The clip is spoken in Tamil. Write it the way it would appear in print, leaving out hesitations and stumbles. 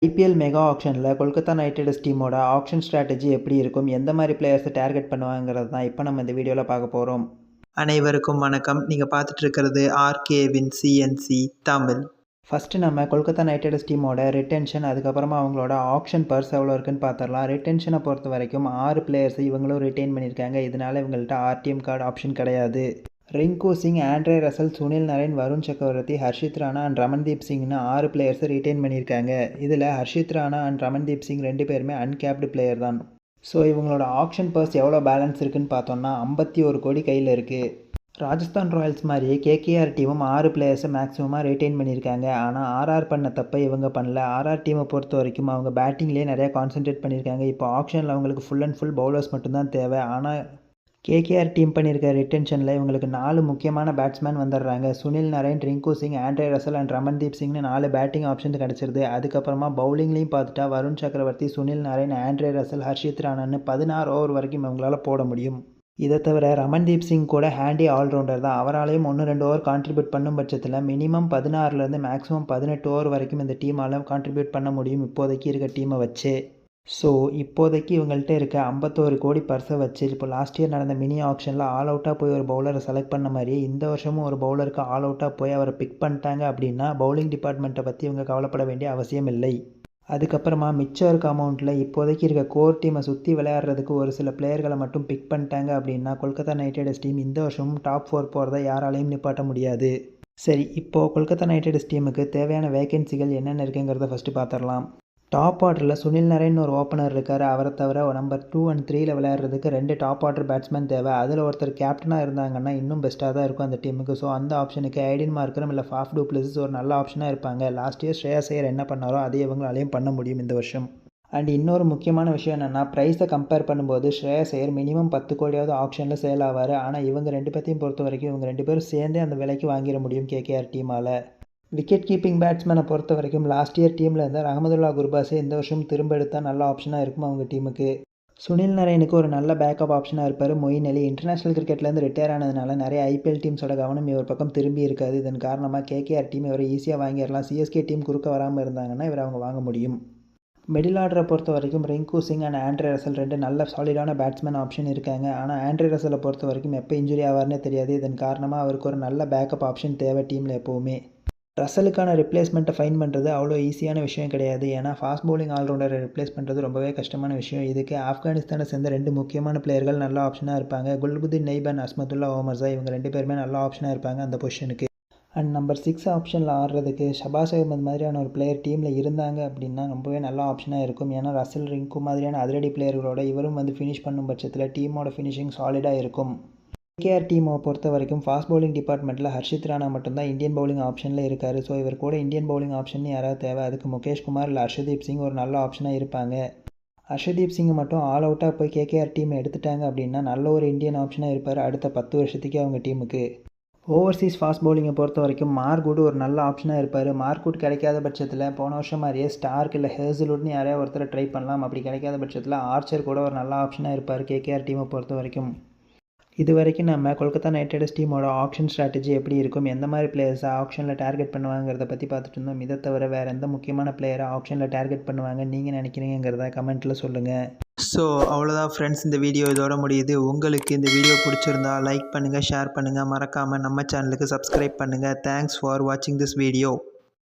ஐபிஎல் மெகா ஆக்ஷனில் கொல்கத்தா நைட் ரைடர்ஸ் டீமோட ஆக்ஷன் ஸ்ட்ராட்டஜி எப்படி இருக்கும், எந்த மாதிரி பிளேயர்ஸை டார்கெட் பண்ணுவாங்கிறது தான் இப்போ நம்ம இந்த வீடியோவில் பார்க்க போகிறோம். அனைவருக்கும் வணக்கம். நீங்கள் பார்த்துட்டு இருக்கிறது ஆர்கேவின் சிஎன்சி தமிழ். ஃபஸ்ட்டு நம்ம கொல்கத்தா நைட் ரைடர்ஸ் டீமோட ரிட்டென்ஷன், அதுக்கப்புறமா அவங்களோட ஆக்ஷன் பர்ஸ் எவ்வளோ இருக்குன்னு பார்த்துடலாம். ரிட்டென்ஷனை பொறுத்த வரைக்கும் 6 பிளேயர்ஸ் இவங்களும் ரிட்டைன் பண்ணியிருக்காங்க. இதனால் இவங்கள்ட்ட ஆர்டிஎம் கார்டு ஆப்ஷன் கிடையாது. Rinku Singh, Andre Russell, Sunil Narine, Varun Chakravarthy, Harshit Rana and Ramandeep சிங்னு 6 பிளேயர்ஸை ரிட்டைன் பண்ணியிருக்காங்க. இதில் ஹர்ஷித் ராணா அண்ட் ரமன்தீப் சிங் 2 பேருமே அன்கேப்டு பிளேயர் தான். ஸோ இவங்களோட ஆக்ஷன் பர்ஸ் எவ்வளோ பேலன்ஸ் இருக்குன்னு பார்த்தோம்னா 51 கோடி கையில் இருக்குது. ராஜஸ்தான் ராயல்ஸ் மாதிரியே கேகேஆர் டீமும் 6 பிளேயர்ஸை மேக்ஸிமமாக ரிட்டைன் பண்ணியிருக்காங்க. ஆனால் ஆர்ஆர் பண்ண தப்பை இவங்க பண்ணல. ஆர்ஆர் டீமை பொறுத்த வரைக்கும் அவங்க பேட்டிங்லேயே நிறையா கான்சென்ட்ரேட் பண்ணியிருக்காங்க. இப்போ ஆக்ஷனில் அவங்களுக்கு ஃபுல் அண்ட் ஃபுல் பவுலர்ஸ் மட்டும்தான் தேவை. ஆனால் கேகேஆர் டீம் பண்ணியிருக்க ரிட்டென்ஷனில் இவங்களுக்கு 4 முக்கியமான பேட்ஸ்மேன் வந்துடுறாங்க. Sunil Narine, Rinku Singh, Andre Russell and Ramandeep சிங்னு 4 பேட்டிங் ஆப்ஷன் கிடச்சிருது. அதுக்கப்புறமா பவுலிங்லேயும் பார்த்துட்டா வருண் சக்கரவர்த்தி, சுனில் நரேன், ஆண்ட்ரே ரசல், ஹர்ஷித் ராணான்னு 16 ஓவர் வரைக்கும் இவங்களால போட முடியும். இதை தவிர ரமன்தீப் சிங் கூட ஹேண்டி ஆல்ரவுண்டர் தான். அவராலையும் 1-2 ஓவர் கான்ட்ரிபியூட் பண்ணும் பட்சத்தில் மினிமம் 16லேருந்து மேக்ஸிமம் 18 ஓவர் வரைக்கும் இந்த டீமால் கான்ட்ரிபியூட் பண்ண முடியும் இப்போதைக்கு இருக்க டீமை வச்சு. ஸோ இப்போதைக்கு இவங்கள்ட்ட இருக்க 51 கோடி பர்ஸை வச்சு இப்போ லாஸ்ட் இயர் நடந்த மினி ஆக்ஷனில் ஆல் அவுட்டாக போய் ஒரு பவுலரை செலக்ட் பண்ண மாதிரியே இந்த வருஷமும் ஒரு பவுலருக்கு ஆல் அவுட்டாக போய் அவரை பிக் பண்ணிட்டாங்க அப்படின்னா பவுலிங் டிபார்ட்மெண்ட்டை பற்றி இவங்க கவலைப்பட வேண்டிய அவசியம் இல்லை. அதுக்கப்புறமா மிச்சம் இருக்க அமௌண்ட்டில் இப்போதைக்கு இருக்க கோர் டீமை சுற்றி விளையாடுறதுக்கு ஒரு சில பிளேயர்களை மட்டும் பிக் பண்ணிட்டாங்க அப்படின்னா கொல்கத்தா நைட் ரைடர்ஸ் டீம் இந்த வருஷமும் டாப் 4 போகிறத யாராலையும் நிப்பாட்ட முடியாது. சரி, இப்போது கொல்கத்தா நைட் ரைடர்ஸ் டீமுக்கு தேவையான வேகன்சிகள் என்னென்ன இருக்குங்கிறத ஃபஸ்ட்டு பார்த்துடலாம். டாப் ஆர்டரில் சுனில் நரேன் ஒரு ஓப்பனர் இருக்கார். அவரை தவிர நம்பர் 2 and 3 விளையாடுறதுக்கு 2 டாப் ஆர்டர் பேட்ஸ்மேன் தேவை. அதில் ஒருத்தர் கேப்டனாக இருந்தாங்கன்னா இன்னும் பெஸ்ட்டாக தான் இருக்கும் அந்த டீமுக்கு. ஸோ அந்த ஆப்ஷனுக்கு ஐடின் மார்க்கரும் இல்லை ஃபாஃப் டூ பிளஸஸ் ஒரு நல்ல ஆப்ஷனாக இருப்பாங்க. லாஸ்ட் இயர் ஸ்ரேயாஸ் ஐயர் என்ன பண்ணாரோ அதே இவங்களாலையும் பண்ண முடியும் இந்த வருஷம். அண்ட் இன்னொரு முக்கியமான விஷயம் என்னென்னா, ப்ரைஸை கம்பேர் பண்ணும்போது ஸ்ரேயாஸ் ஐயர் மினிமம் 10 கோடியாவது ஆப்ஷனில் சேல் ஆவார். ஆனால் இவங்க 2 பேர்த்தையும் பொறுத்த வரைக்கும் இவங்க 2 பேரும் சேர்ந்தே அந்த விலைக்கு வாங்கிட முடியும் கேகேஆர் டீமால். விக்கெட் கீப்பிங் பேட்ஸ்மேனை பொறுத்த வரைக்கும் லாஸ்ட் இயர் டீமில் இருந்தால் அகமதுல்லா குர்பாஸே இந்த வருஷம் திரும்ப எடுத்தால் நல்ல ஆப்ஷனாக இருக்கும் அவங்க டீமுக்கு. சுனில் நரேனுக்கு ஒரு நல்ல பேக்கப் ஆப்ஷனாக இருப்பார் மொயின் அலி. இன்டர்நேஷனல் கிரிக்கெட்லேருந்து ரிட்டையர் ஆனதுனால நிறைய ஐபிஎல் டீம்ஸோட கவனம் இவர் பக்கம் திரும்பி இருக்காது. இதன் காரணமாக கேகேஆர் டீம் இவரை ஈஸியாக வாங்கிடலாம். சிஎஸ்கே டீம் குறுக்க வராமல் இருந்தாங்கன்னா இவர் அவங்க வாங்க முடியும். மிடில் ஆர்டரை பொறுத்த வரைக்கும் Rinku Singh and Andre Russell 2 நல்ல சாலிடான பேட்ஸ்மேன் ஆப்ஷன் இருக்காங்க. ஆனால் ஆண்ட்ரே ரசலை பொறுத்த வரைக்கும் எப்போ இன்ஜுரி ஆவார்னே தெரியாது. இதன் காரணமாக அவருக்கு ஒரு நல்ல பேக்கப் ஆப்ஷன் தேவை டீமில் எப்போவுமே. ரசலுக்கான ரிப்ளேஸ்மெண்ட்டை ஃபைன் பண்ணுறது அவ்வளோ ஈஸியான விஷயம் கிடையாது. ஏன்னா ஃபாஸ்ட் பவுலிங் ஆல்ரவுண்டரை ரிப்ளேஸ் பண்ணுறது ரொம்பவே கஷ்டமான விஷயம். இதுக்கு ஆப்கானிஸ்தானை சேர்ந்த 2 முக்கியமான பிளேயர்கள் நல்ல ஆப்ஷனாக இருப்பாங்க. குல்புதீன் நைப் அண்ட் அஸ்மதுல்லா ஓமர்ஸா இவங்க 2 பேருமே நல்ல ஆப்ஷனாக இருப்பாங்க அந்த பொசிஷனுக்கு. அண்ட் நம்பர் 6 ஆப்ஷனில் ஆடுறதுக்கு ஷபாஸ் அகமது மாதிரியான ஒரு பிளேயர் டீமில் இருந்தாங்க அப்படின்னா ரொம்பவே நல்ல ஆப்ஷனாக இருக்கும். ஏன்னா ரசல், ரிங்கு மாதிரியான அதிரடி பிளேயர்களோட இவரும் ஃபினிஷ் பண்ணும் பட்சத்தில் டீமோட ஃபினிஷிங் சாலிடாக இருக்கும். கேகேஆர் டீமை பொறுத்த வரைக்கும் ஃபாஸ்ட் பவுலிங் டிபார்ட்மெண்ட்டில் ஹர்ஷித் ராணா மட்டும்தான் இந்தியன் பவுலிங் ஆப்ஷனில் இருக்கார். ஸோ இவர் கூட இந்தியன் பவுலிங் ஆப்ஷன் யாராவது தேவை. அதுக்கு முகேஷ் குமார் இல்லை ஹர்ஷதீப் சிங் ஒரு நல்ல ஆப்ஷனாக இருப்பாங்க. ஹர்ஷதீப் சிங் மட்டும் ஆல் அவுட்டாக போய் கேகேஆர் டீமை எடுத்துட்டாங்க அப்படின்னா நல்ல ஒரு இந்தியன் ஆப்ஷனாக இருப்பார் அடுத்த 10 வருஷத்துக்கே அவங்க டீமுக்கு. ஓவர்சீஸ் ஃபாஸ்ட் பவுலிங்கை பொறுத்த வரைக்கும் மார்க்வுட் ஒரு நல்ல ஆப்ஷனாக இருப்பார். மார்க்வுட் கிடைக்காத பட்சத்தில் போன வருஷம் மாதிரியே ஸ்டார்க் இல்லை ஹேசல்வுட்னு யாரையா ஒருத்தர் ட்ரை பண்ணலாம். அப்படி கிடைக்காத பட்சத்தில் ஆர்ச்சர் கூட ஒரு நல்ல ஆப்ஷனாக இருப்பார் கேகேஆர் டீமை பொறுத்த வரைக்கும். இது வரைக்கும் நம்ம கொல்கத்தா நைட் ரைடர்ஸ் டீமோட ஆக்ஷன் ஸ்ட்ராட்டஜி எப்படி இருக்கும், எந்த மாதிரி பிளேயர்ஸை ஆக்ஷனில் டார்கெட் பண்ணுவாங்கிறத பற்றி பார்த்துட்டு இருந்தோம். இதை தவிர வேறு எந்த முக்கியமான பிளேயரை ஆக்ஷனில் டார்கெட் பண்ணுவாங்க நீங்கள் நினைக்கிறீங்கிறத கமெண்ட்டில் சொல்லுங்கள். ஸோ அவ்வளோதான் ஃப்ரெண்ட்ஸ், இந்த வீடியோ இதோட முடியுது. உங்களுக்கு இந்த வீடியோ பிடிச்சிருந்தா லைக் பண்ணுங்கள், ஷேர் பண்ணுங்கள், மறக்காமல் நம்ம சேனலுக்கு சப்ஸ்கிரைப் பண்ணுங்கள். தேங்க்ஸ் ஃபார் வாட்சிங் திஸ் வீடியோ.